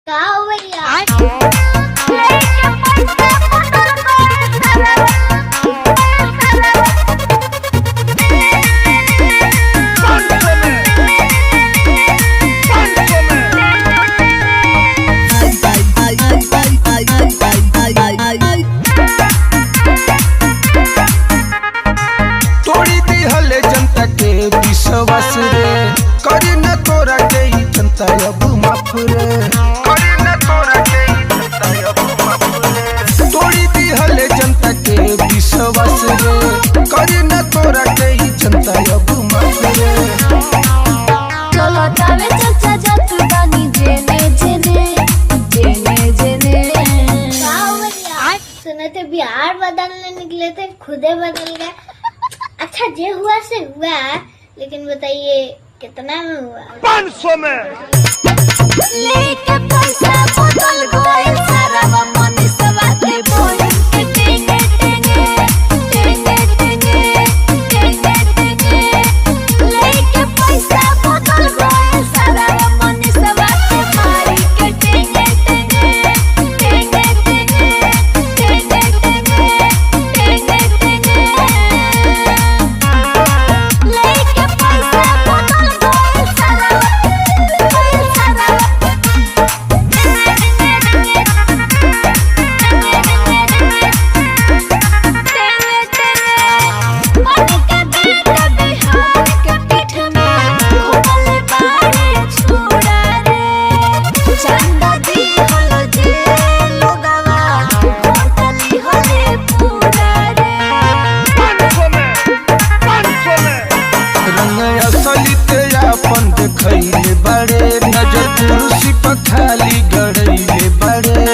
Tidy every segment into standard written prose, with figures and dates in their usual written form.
का हो भैया? तोड़ी दी हले जनता के विश्वास रे, करी न तोरा के जनता अब माफ रे, करी न तोरा के जनता अब माफ रे। तोड़ी दी हले जनता के विश्वास रे, करी न तोरा के जनता अब माफ रे। चलो तावे चाचा जातु दानी जेने जेने जेने जेने। का हो भैया? सुने थे बिहार बदलने निकले थे, खुदे बदल गए। अच्छा जे हुआ से हुआ, लेकिन बताइए कितना में हुआ? 500 में। लेके पैसा बदल गए सारा मन सवा के बोल के टेंगे टेंगे टेंगे टेंगे टेंगे टेंगे। लेके पैसा बदल गए सारा मन सवा के मारी के टेंगे टेंगे टेंगे टेंगे टेंगे टेंगे टेंगे। लेके पैसा बदल गए सारा अपन देखैले बड़े, नजर कुर्सी पर खाली गड़ैले बड़े।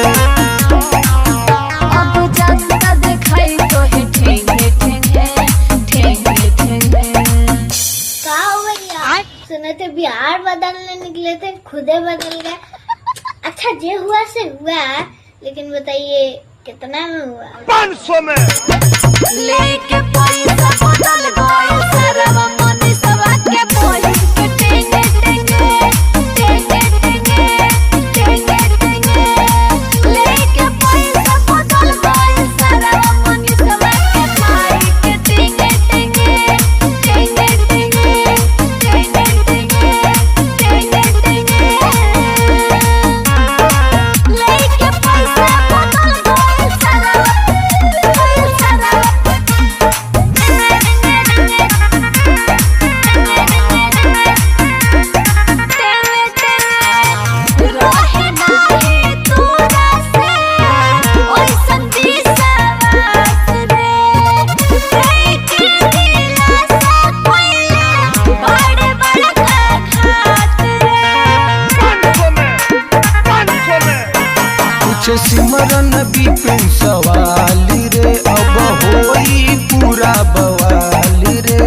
अब जनता दिखाई तो है ठेंगे ठेंगे ठेंगे ठेंगे। का हो भैया? सुने थे बिहार बदलने निकले थे, खुदे बदल गए। अच्छा जे हुआ से हुआ, लेकिन बताइए कितना में हुआ? 500 में। लेके पैसा बदल गए सारा मन सवा के बोल के टेंगे टेंगे टेंगे टेंगे टेंगे टेंगे। लेके पैसा बदल गए सारा मन सवा के मारी के टेंगे टेंगे टेंगे टेंगे टेंगे टेंगे टेंगे टेंगे। लेके पैसा बदल गए सारा सिमरन बिपिन सवाल रे, अब होई पूरा बवाल रे।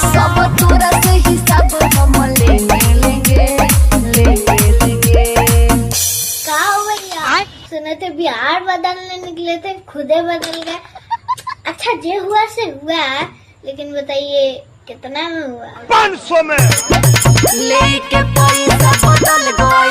सब तोरा से हिसाब हम लेंगे लेंगे लेंगे लेंगे। का हो भैया? सुने थे बिहार बदलने निकले थे, खुदे बदल गए। अच्छा जे हुआ से हुआ, लेकिन बताइए कितना में हुआ? 500 में। लेके पैसा बदल गए